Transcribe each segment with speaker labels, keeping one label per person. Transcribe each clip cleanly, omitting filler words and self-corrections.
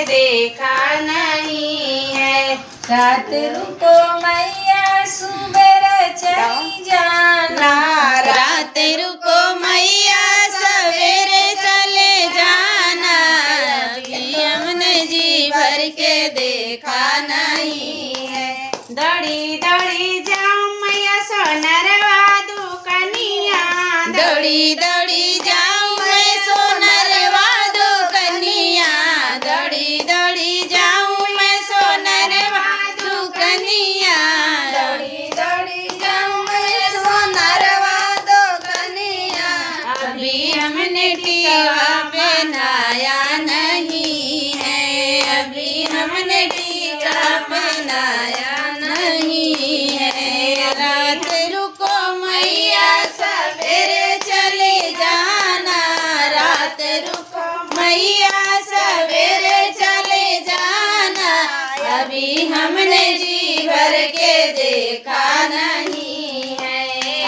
Speaker 1: देखा नहीं है।
Speaker 2: रात रुको मैया सुबेर चली जाना।
Speaker 1: रात रुको मैया सवेरे चले जाना। अभी हमने जी भर के देखा नहीं है। दौड़ी दौड़ी जाऊं मैया सोनरवा दुकनिया। दौड़ी दौड़ी जाऊं मैं सोनरवा दुकनिया। दौड़ी दौड़ी जाऊं मैं सोनरवा दुकनिया। दौड़ी दौड़ी जाऊं मैं सोनरवा दुकनिया। अभी हमने टीका पहनाया नहीं है। अभी हमने टीका पहनाया नहीं है। रात रुको मैया सवेरे चले जाना। रात रुको मैया सवेरे चले जाना। अभी हमने जी भर के देखा नहीं है।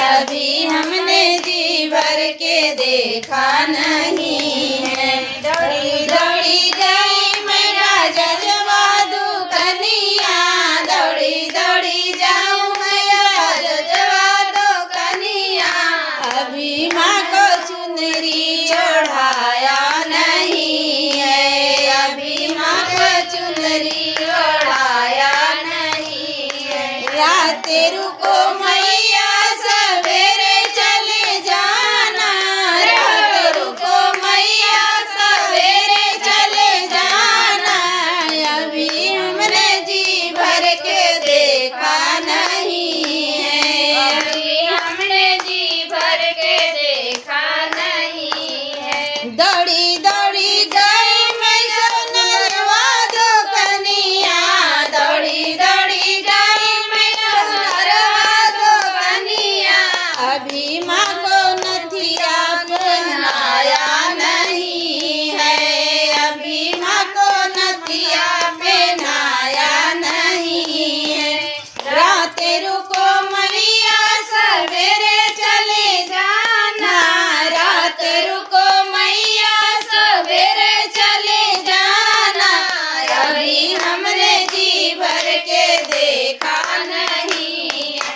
Speaker 1: अभी हमने जी भर के देखा नहीं है। दौड़ी दौड़ी गई मैं राजा जवा दुकनिया। दौड़ी दौड़ी जाऊं मैं राजा जवा दुकनिया। अभी माँ को चुनरी ओढ़ाया नहीं है। अभी माँ को चुनरी ओढ़ाया नहीं है। रात रुको मैया सवेरे चले जाना। रात रुको मैया सवेरे चले जाना। अभी हमने जी भर के देखा नहीं है। अभी हमने जी भर के देखा नहीं है। दौड़ी दौड़ी गई मैं सोनरवा दुकनिया। दौड़ी दौड़ी गई मैं सोनरवा दुकनिया। अभी माँ को नथिया पहनाया नहीं है। अभी माँ को नथिया पहनाया नहीं है। रात रुको मैया सवेरे चले जाना। रात रुको मैया सवेरे चले जाना। अभी हमने जी भर के देखा नहीं है।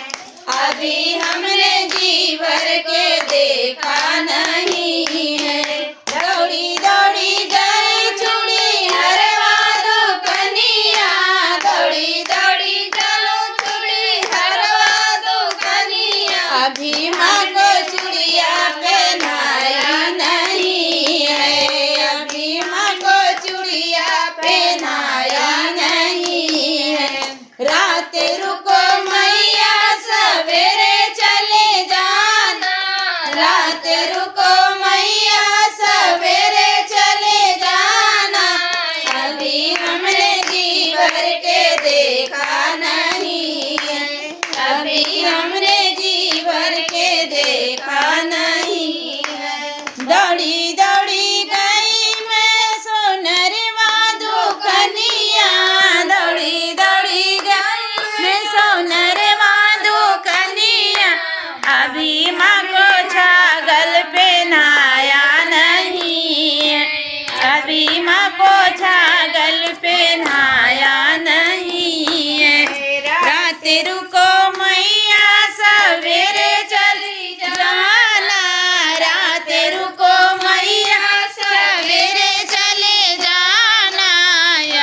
Speaker 1: अभी हमने जी भर के देखा नहीं है। दौड़ी दौड़ी गई चूड़ी हरवा दुकनिया। दौड़ी दौड़ी चलो चूड़ी हरवा दुकनिया। अभी माँ को चूड़िया पहनाया नहीं है। अभी माँ को चूड़िया पहनाया नहीं है। रात रुको मैया सवेरे चले जाना। रात रुको मैया सवेरे चले जाना। अभी हमने जी भर के देखा नहीं है। अभी हमने जी भर के देखा नहीं है। दौड़ी दौड़ी गई मैं सोनरवा दुकनिया। दौड़ी दौड़ी गई मैं सोनरवा दुकनिया। अभी माँ को छागल पहनाया नहीं है। अभी माँ को छागल पहनाया नहीं है। रात रुको मैया सवेरे चली जाना। रात रुको मैया सवेरे चले जाना।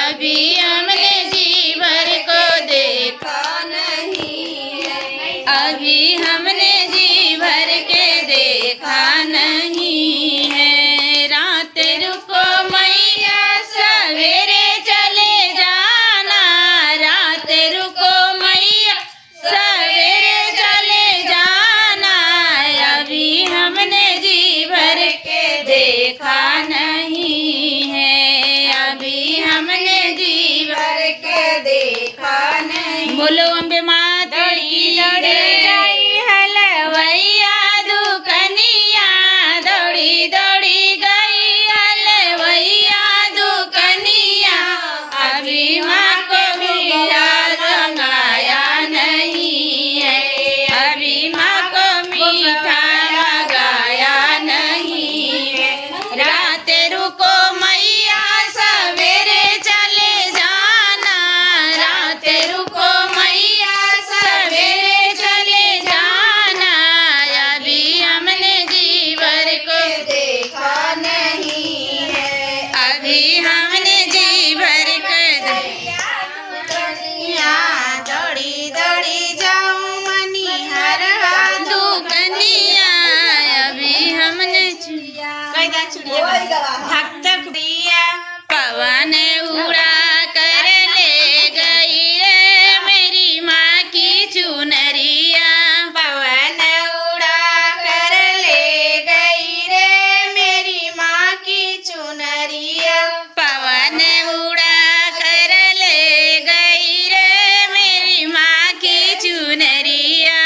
Speaker 1: अभी हमने जी भर को देखा नहीं है। अभी हमने जी भर के देखा नहीं है। रात रुको मैया सवेरे चले जाना। रात रुको मैया सवेरे चले जाना। अभी हमने जी भर के देखा नहीं है। अभी हमने जी भर के देखा नहीं। बोलो अम्बे माता की जय। हलवैया दुकनिया। दौड़ी दौड़ी गई हलवैया दुकनिया। अभी माँ को मीठा मंगाया नहीं है। अभी माँ को मीठा मंगाया नहीं है। रात रुको मैया सवेरे
Speaker 2: भक्त प्रिया
Speaker 1: पवन उड़ा कर ले गई रे मेरी माँ की चुनरिया।
Speaker 2: पवन उड़ा कर ले गई रे मेरी माँ की चुनरिया।
Speaker 1: पवन उड़ा कर ले गई रे मेरी माँ की चुनरिया।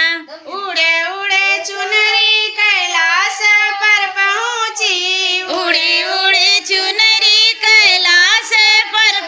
Speaker 2: उड़े उड़े चुनरी कैलाश पर पहुँची।
Speaker 1: उड़ी उड़ी चुनरी कैलाश पर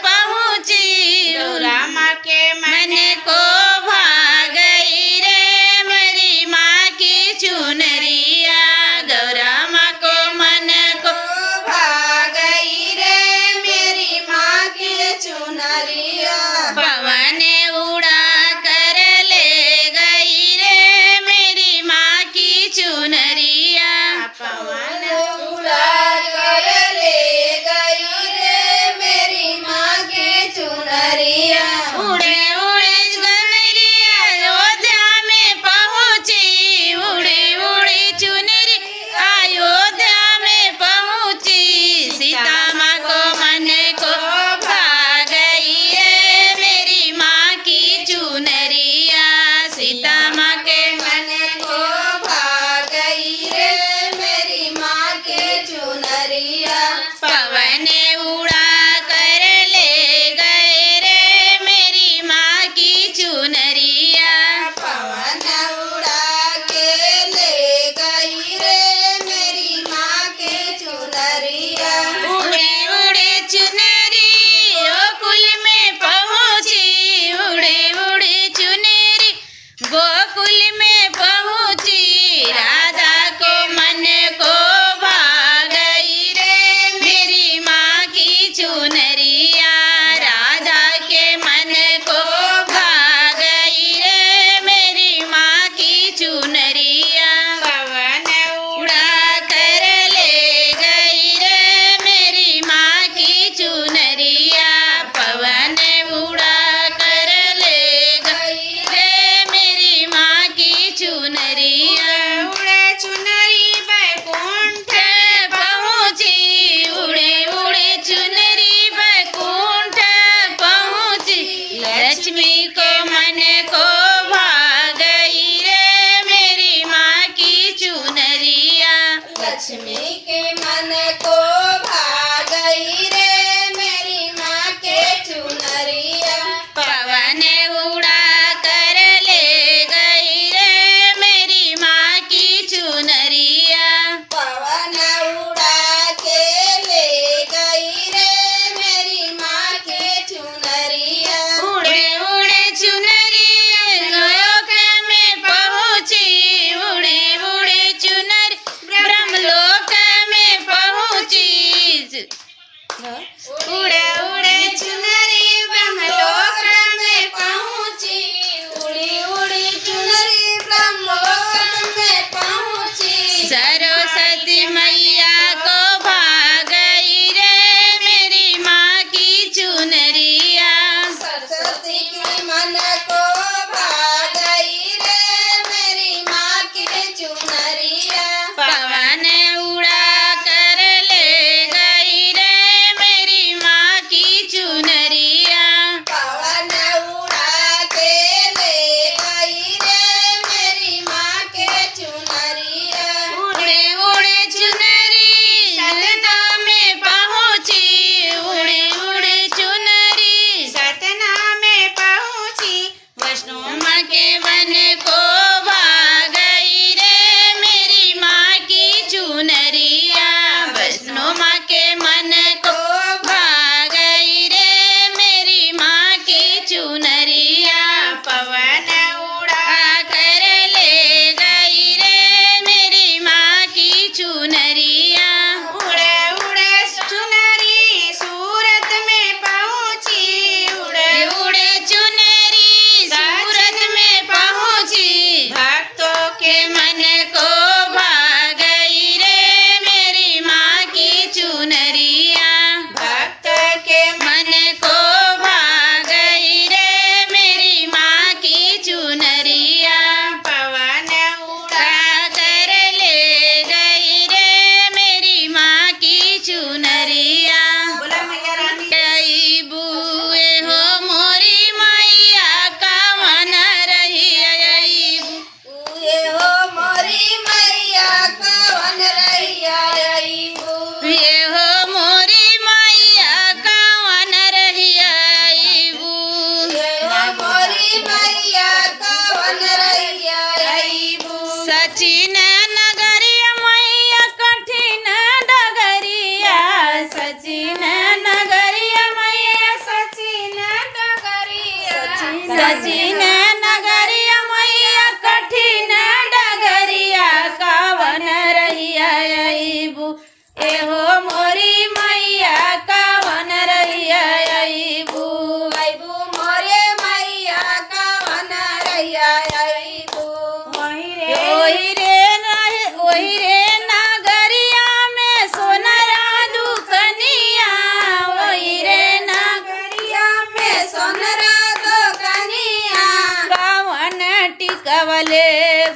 Speaker 1: सचिन नगरिया मैया कठिन डगरिया कावन रहिया अइबू एहो मोरी मैया कावन रहिया अइबू
Speaker 2: अइबू मोरे मैया कावन रहिया अइबू
Speaker 1: ओही रे नगरिया में सोनरा दुकनिया ओही रे
Speaker 2: नगरिया में सोनरा दुकनिया
Speaker 1: कावन टिकवले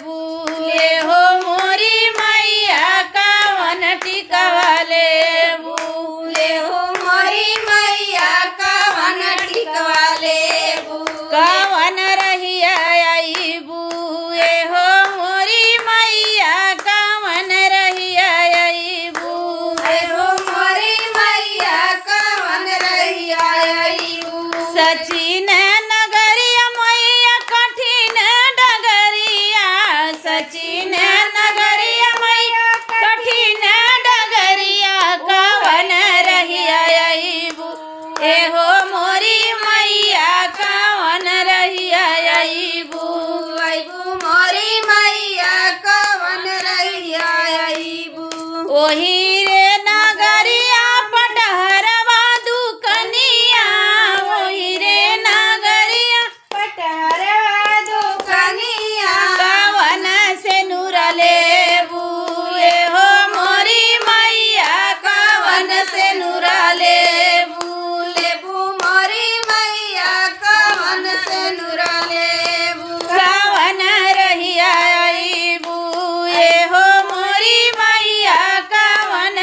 Speaker 1: बूले हो मोरी मैया कावन टिकवले बूले
Speaker 2: हो मोरी मैया कावन टिकवाले बू
Speaker 1: कावन रहिया अइबू एहो मोरी मैया कावन रहिया अइबू
Speaker 2: हो मोरी मैया कावन रहिया अइबू
Speaker 1: सचिन नगरिया मैया कठिन डगरिया सचिन नगरिया मैया कठिन डगरिया कावन रहिया अइबू एहो मोरी मैया कावन रहिया अइबू
Speaker 2: अइबू मोरी मैया कावन रहिया अइबू
Speaker 1: ओही रे नगरिया पटहरवा दुकनिया ओही रे नगरिया
Speaker 2: पटहरवा दुकनिया
Speaker 1: कावन से नुरले बूए हो मोरी मैया कावन से नुरले बूले
Speaker 2: लेबू मोरी मैया कावन से नुरा लेबू
Speaker 1: कावन रहिया अइबू ए हो मोरी मैया कावन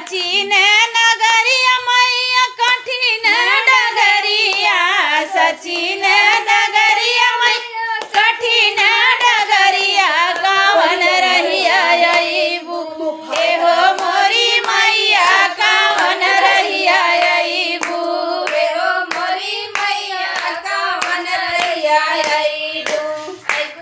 Speaker 1: सचिन नगरिया मैया कठिन डगरिया सचिन नगरिया मैया कठिन डगरिया कवन रहिया अइबू हे हो मोरी मैया कवन रहिया अइबू
Speaker 2: हे हो मोरी मैया कवन रहिया अइबू।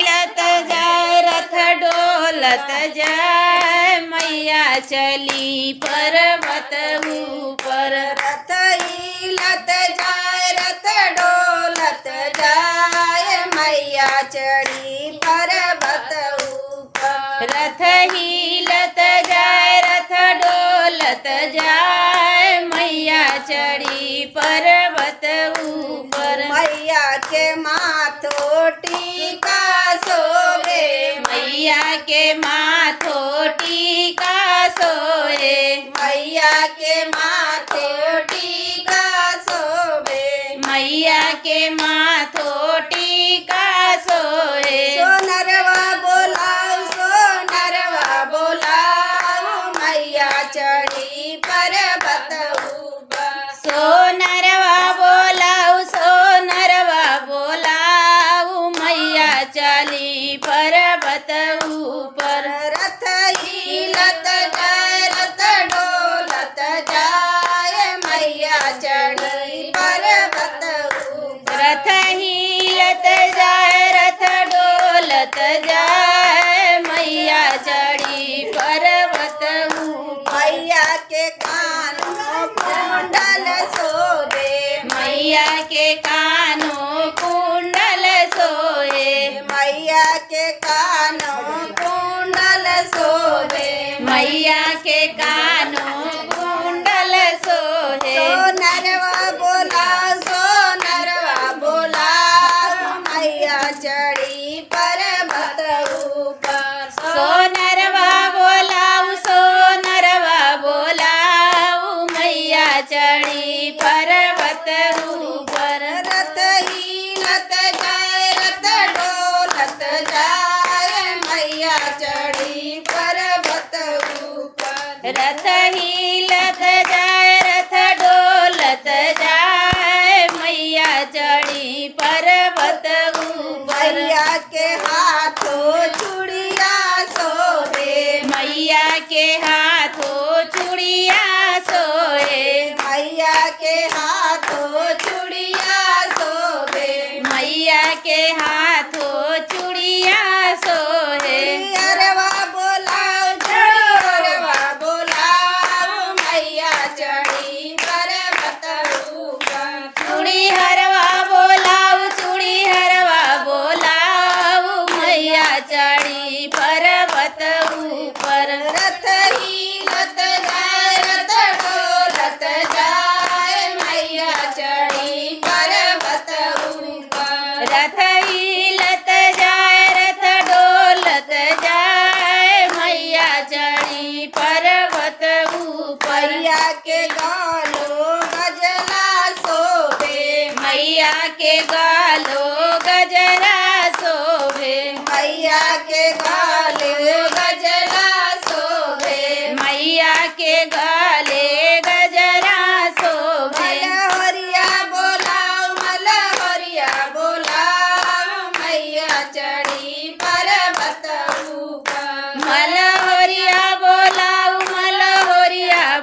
Speaker 1: लत जाय रथ डोलत जाय मैया चली पर्वत ऊपर
Speaker 2: रथ हिलत जाय रथ डोलत जाय मैया चढ़ी पर्वत ऊपर।
Speaker 1: रथ हिलत जाय रथ डोलत जाय मैया चढ़ी पर्वत ऊपर
Speaker 2: मैया के माथो टीका सोहे
Speaker 1: मैया के माथो टीका सोहे
Speaker 2: मैया के माथे टीका सोहे
Speaker 1: मैया के माथो टीका सोहे
Speaker 2: सोनरवा बोलाओ मैया चढ़ी पर्वत ऊपर।
Speaker 1: सोनरवा बोलाऊ मैया चली पर्वत ऊपर
Speaker 2: रथ हिलत जाय रथ डोलत जाय मैया चढ़ी पर्वत ऊपर।
Speaker 1: रथ हिलत जाय रथ डोलत जाय मैया चढ़ी पर्वत ऊपर
Speaker 2: मैया के कानों कुंडल सोहे
Speaker 1: मैया के कानों कुंडल सोहे
Speaker 2: मैया के कानों कुंडल सोहे
Speaker 1: मैया के कानों कुंडल सोहे
Speaker 2: सोनरवा बोलाओ मैया चढ़ी पर्वत ऊपर।
Speaker 1: सोनरवा बोलाऊ मैया चढ़ी पर्वत ऊपर
Speaker 2: रथ हिलत जाय रथ डोलत जाय मैया चढ़ी पर्वत ऊपर।
Speaker 1: रथ हिलत जाय रथ डोलत जाय मैया चढ़ी पर्वत ऊपर
Speaker 2: मैया के हाथों चूड़िया सोहे
Speaker 1: मैया के हाथों चूड़िया सोहे
Speaker 2: मैया के हाथों चूड़िया सोहे
Speaker 1: मैया के हाथों चूड़िया सोहे
Speaker 2: अरवा बोलाओ मैया चढ़ी पर्वत ऊपर।
Speaker 1: चूड़ी हरवा बोलाऊ मैया चढ़ी पर्वत ऊपर
Speaker 2: रथ हिलत जाय रथ डोलत जाय मैया चढ़ी पर्वत ऊपर।
Speaker 1: रथ हिलत जाय रथ डोलत जाय मैया चढ़ी पर्वत ऊपर
Speaker 2: मैया के गालो गजला सोहे
Speaker 1: मैया के गालो गजरा सोहे
Speaker 2: मैया के गालो गजला सोहे
Speaker 1: मैया के गाले गजरा सोहे
Speaker 2: मलहरिया बोलाओ मैया चढ़ी पर्वत ऊपर।
Speaker 1: मलहोरिया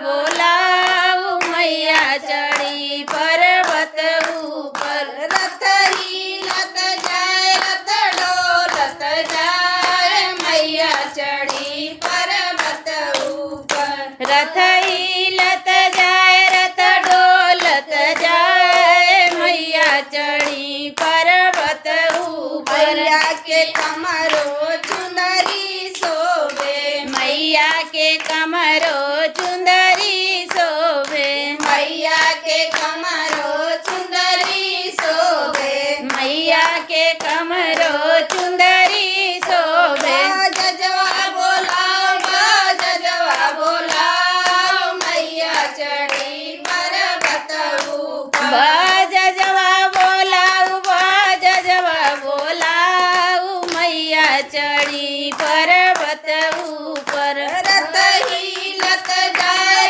Speaker 1: बोलाऊ मैया चढ़ी पर्वत ऊपर
Speaker 2: रथ हिलत जाय रथ डोलत जाय मैया चढ़ी पर्वत ऊपर।
Speaker 1: रथ हिलत जाय रथ डोलत जाय मैया चढ़ी पर्वत ऊपर
Speaker 2: मैया के कमरो चुंदरी सोहे
Speaker 1: मैया के कमरो चुंदरी शोभे
Speaker 2: मैया के कमरो चुंदरी सोहे
Speaker 1: मैया के कमरो चुंदरी शोभे
Speaker 2: जजवा बोलाओ मैया चढ़ी पर्वत ऊपर।
Speaker 1: बाजवा बोलाऊ मैया चढ़ी पर्वत ऊपर
Speaker 2: रथ हिलत जाय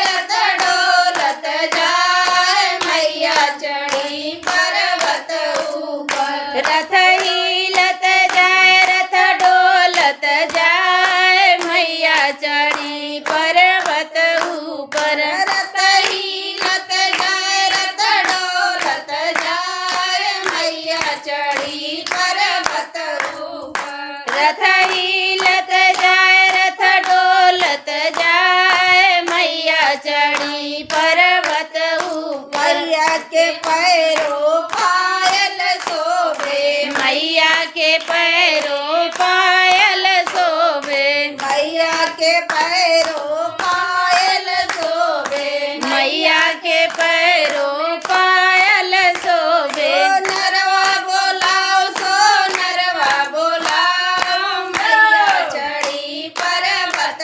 Speaker 1: चढ़ी पर्वत ऊपर
Speaker 2: रथ हिलत जाए रथ डोलत जाए मैया चढ़ी पर्वत ऊपर
Speaker 1: रथ हिलत जाए रथ डोलत जाए मैया चढ़ी पर्वत ऊपर
Speaker 2: मैया के पैरों पायल शोभे
Speaker 1: मैया के पैरों पायल शोभे
Speaker 2: मैया के पैरों पायल शोभे
Speaker 1: मैया के पैरों पायल शोभे
Speaker 2: नरवा बोलाओ सो नरवा बोलाओ मैया चढ़ी पर्वत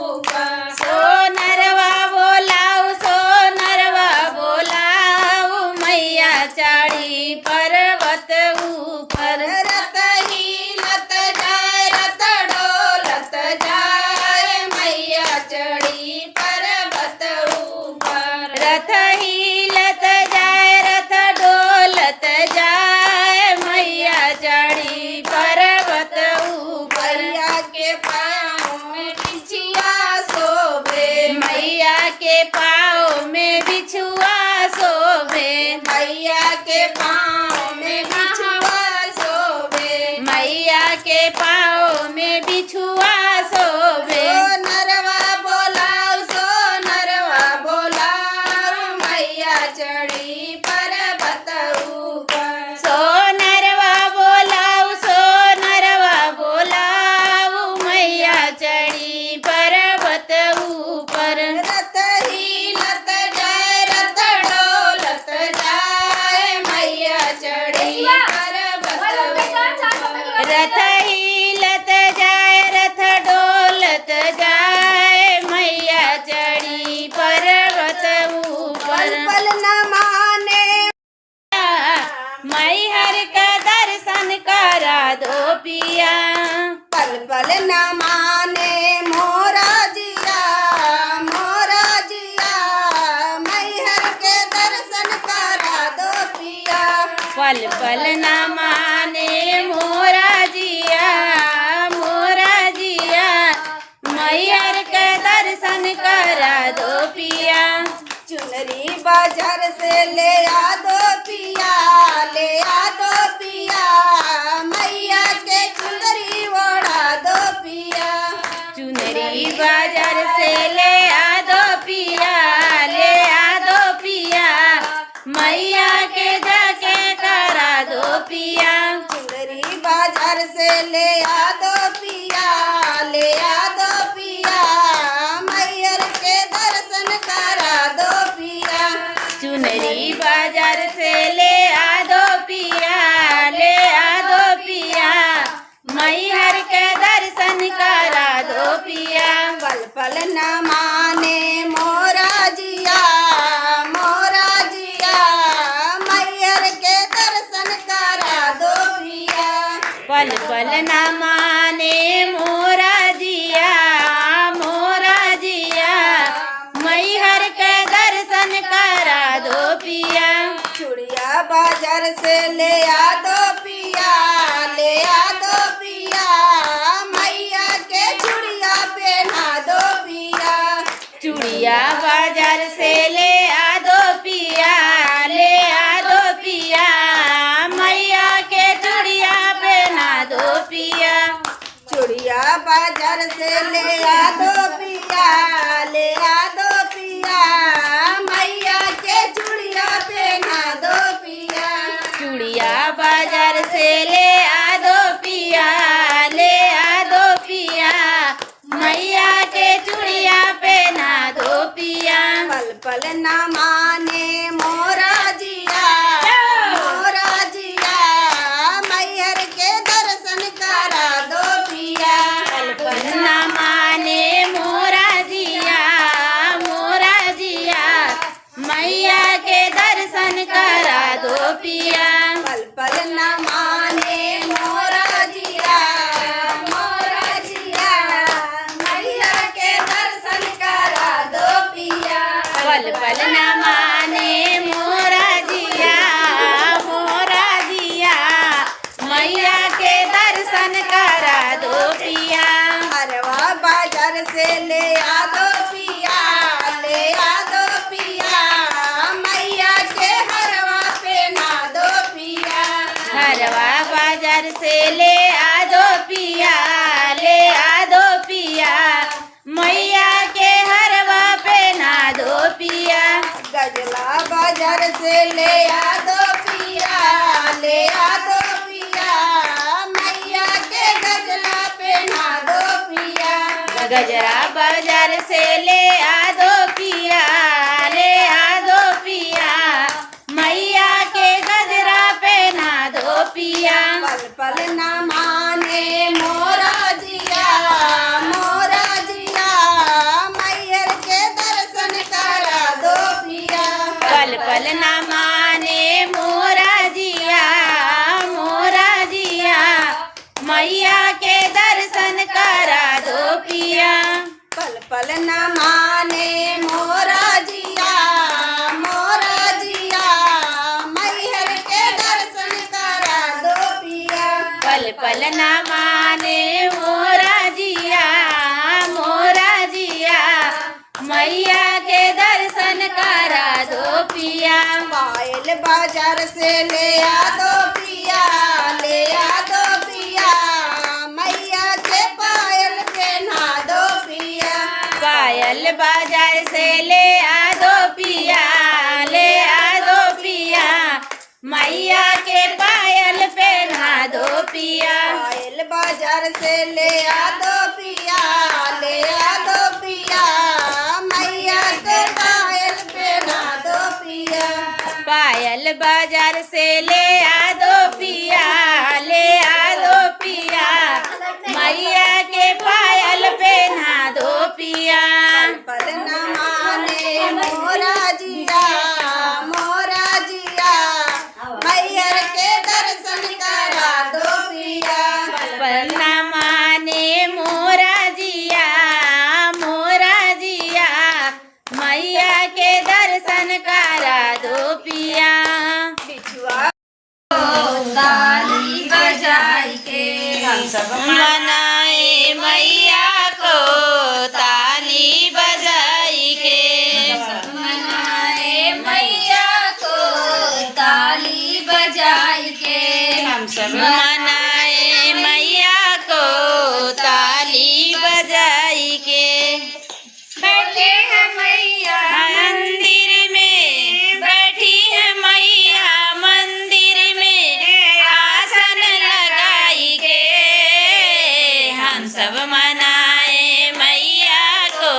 Speaker 2: ऊपर
Speaker 1: सोनरवा बोलाऊ सोनरवा बोलाऊ मैया चढ़ी पर्वत ऊपर
Speaker 2: रथ हिलत जाए रथ डोलत जाए मैया चढ़ी पर्वत ऊपर
Speaker 1: रथ हिलत जाए रथ डोलत जाए मैया चढ़ी पर्वत ऊपर
Speaker 2: मैया के पाँव में बिछिया शोभे
Speaker 1: मैया के पाँव में बिछुआ शोभे
Speaker 2: मैया के पाँव में बिछुआ शोभे
Speaker 1: मैया के पाँव में बिछुआ शोभे
Speaker 2: सो नरवा बोलाओ मैया चढ़ी पर्वत ऊपर
Speaker 1: सोनरवा बोलाऊ मैया चढ़ी पर्वत ऊपर
Speaker 2: रथ हिलत जाए रथ डोलत जाए मैया चढ़ी पर्वत ऊपर
Speaker 1: रथ हिलत जाए रथ डोलत जाए मैया चढ़ी पर्वत ऊपर
Speaker 2: पल न माने
Speaker 1: मैहर का दर्शन करा दो पिया
Speaker 2: पल पल न माने मोरा जिया मैहर के दर्शन करा दो पिया
Speaker 1: पल पल न माने मोरा जिया मैहर का दर्शन करा दो पिया
Speaker 2: चुनरी बाजार से ले आ दो पिया मैया के चुनरी ओढ़ा दो पिया
Speaker 1: चुनरी बाजार से ले आ दो पिया मैया के जाके करा दो पिया
Speaker 2: चुनरी बाजार से ले आ दो पिया मैयर के दर्शन करा दो पिया
Speaker 1: चुनरी बाजार से ले आ दो पिया मैहर के दर्शन करा दो पिया
Speaker 2: पल पल न माने मोरा जिया मैयर के दर्शन करा दो पिया
Speaker 1: पल पल न माने मोरा जिया मैहर के दर्शन करा दो पिया
Speaker 2: चूड़िया बाजार से ले आ दो पिया मैया के चूड़िया पहना दो पिया
Speaker 1: चूड़िया बाजार से ले आ दो पिया मैया के चूड़िया पहना दो पिया
Speaker 2: चूड़िया बाजार से ले आ दो पिया मैया के चूड़िया पहना दो पिया
Speaker 1: चूड़िया बाजार से ले आ दो पिया मैया के चूड़िया पहना दो पिया
Speaker 2: पल पल न माने मोरा जिया मैयर के दर्शन करा दो पिया
Speaker 1: पल पल न माने मोरा जिया मैया के दर्शन करा दो पिया
Speaker 2: पल पल न माने मोरा जिया मैया के दर्शन करा दो पिया
Speaker 1: पल पल न
Speaker 2: बाजार से ले आ दो पिया, ले आ दो पिया, मैया के हरवा पहना दो पिया।
Speaker 1: हरवा बाजार से ले आ दो पिया, ले आ दो पिया, मैया के हरवा पहना दो पिया।
Speaker 2: गजला बाजार से ले आ दो पिया, ले आ दो पिया, मैया के गजला पहना दो पिया।
Speaker 1: गजरा बाजार से ले आ दो पिया, ले आ दो पिया, मैया के गजरा पहना दो पिया।
Speaker 2: पल पल न माने मोरा जिया, मोरा जिया, मैयर के दर्शन करा दो पिया।
Speaker 1: पल पल न माने मोरा जिया, मोरा जिया, मैया के दर्शन करा दो पिया।
Speaker 2: पल पल न माने मोरा जिया, मोरा जिया, मैहर के दर्शन करा दो पिया।
Speaker 1: पल पल न माने मोरा जिया, मोरा जिया, मैया के दर्शन करा दो पिया।
Speaker 2: पायल बाजार से ले आ दो पिया, ले आ दो पिया, मैया के पायल पहना दो पिया।
Speaker 1: पायल बाजार से ले आ दो पिया, ले आ दो पिया, मैया के पायल पहना दो पिया।
Speaker 2: पायल बाजार से ले आ दो पिया, ले आ दो पिया, मैया के पायल पहना दो पिया।
Speaker 1: पायल बाजार से ले आ दो पिया, ले आ दो पिया, मैया के पायल पहना दो पिया।
Speaker 2: पल न माने मोरा जिया, मोरा जिया, मैयर के दर्शन करा दो पिया।
Speaker 1: पल न माने मोरा जिया, मोरा जिया, मैया के दर्शन करा दो पिया।
Speaker 2: बिछुआ ताली बजाई के हम सब
Speaker 1: मनाए मैया को ताली बजाई के।
Speaker 2: मनाए मैया को ताली बजाई के। हम सब
Speaker 1: मनाए मैया को ताली बजाई के।
Speaker 2: बैठे हैं मैया
Speaker 1: मंदिर में बैठी है मैया, मंदिर में आसन लगाई के। हम सब मनाए मैया को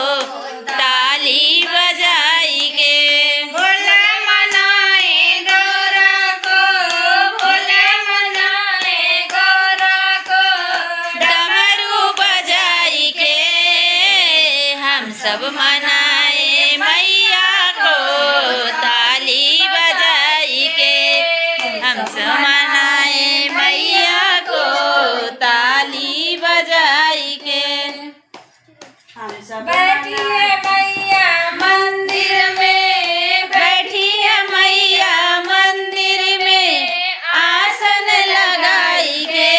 Speaker 1: ताली बजाई के।
Speaker 2: भोला मनाए गौरा को, भोला मनाए गौरा को।
Speaker 1: डमरू बजाई के। हम सब मनाए मैया को ताली बजाई के। हम सब मनाए मैया को ताली बजाई के।
Speaker 2: हम सब बैठी है मैया मंदिर में,
Speaker 1: बैठी है मैया मंदिर में आसन लगाई के।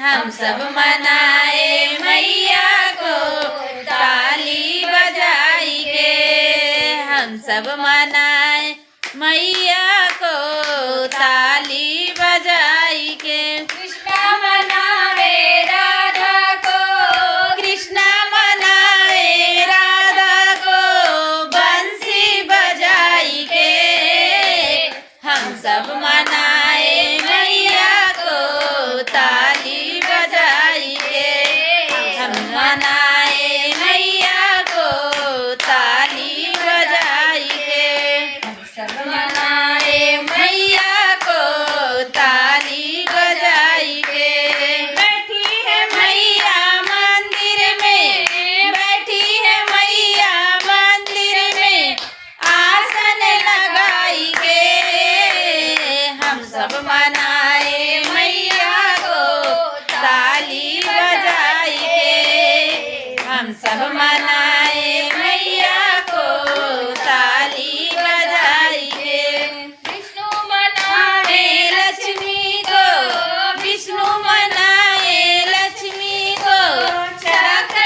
Speaker 1: हम सब मनाए मैया को ताली बजाई के। हम सब मनाए मैया को ताली बजाई के।
Speaker 2: कृष्णा मनावे राधा को,
Speaker 1: कृष्णा मनाए राधा को बंसी बजाई के। हम सब मनाए मैया को ताली बजाई के। हम मनाए मैया को ताली बजाई के।
Speaker 2: सब मनाए
Speaker 1: मैया को ताली बजाई के। बैठी है मैया मंदिर में, बैठी है मैया मंदिर में आसन लगाई के। हम सब मनाए मैया को ताली बजाई के। हम सब मनाए मैया को ताली बजाई के।
Speaker 2: विष्णु मनावे
Speaker 1: लक्ष्मी को, विष्णु मनाए लक्ष्मी को चक्र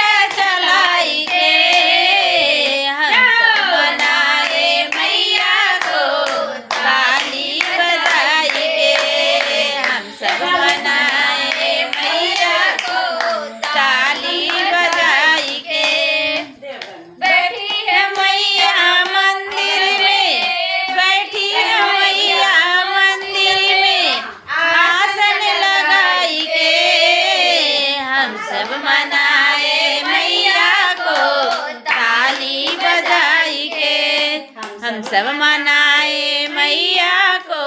Speaker 1: सब मनाए मैया को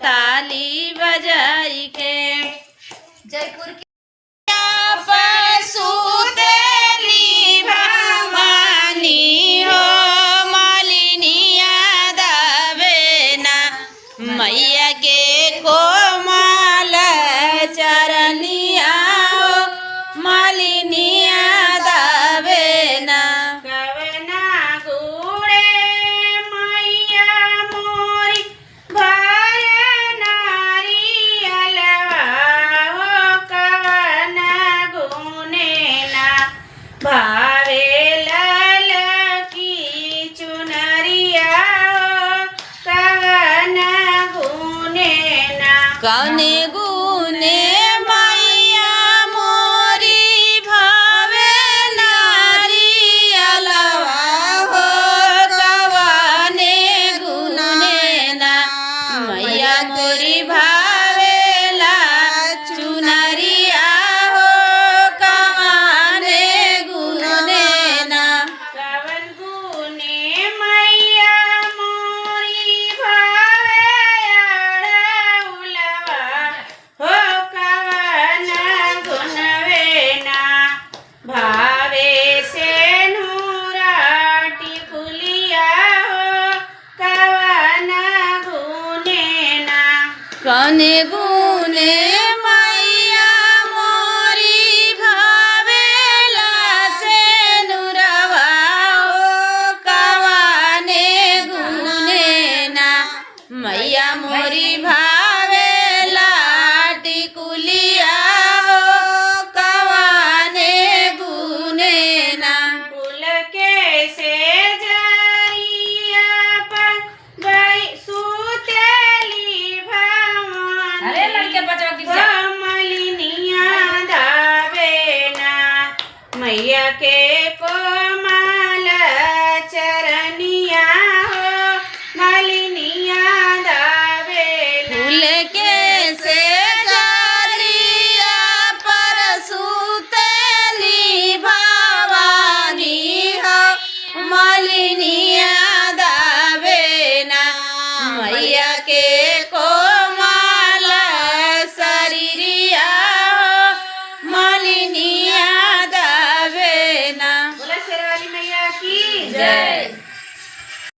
Speaker 1: ताली बजाई के।
Speaker 2: जयपुर की
Speaker 1: सुतेली भवानी हो मालिनिया दावेना मैया के कोमल चरनिया हो मालिनिया दावेना। कवना गुड़े मैया मोरी भर नारियलवा हो कवना गुने ना भावे लाल की चुनरिया हो कवना गुने ना। कौने गुने मैया मोरी भावे नारियलवा हो कवने गुने ना मैया मोरी भावेला चुनरिया हो कवने गुने ना। कवन गुने मैया मोरी भावे अड़उलवा हो कवन गुनवे ना भावे से नूराटी कुलिया हो कवन गुने ना। कौने गुने मैया मोरी भावेला से नुरवा हो कवने गुने ना मैया मोरी भावेला टिकुलिया हो कवने गुने ना। फूल के से जरिया पर गई सुतेली भवानी कमलिनिया दावेना मैया के कोमल चर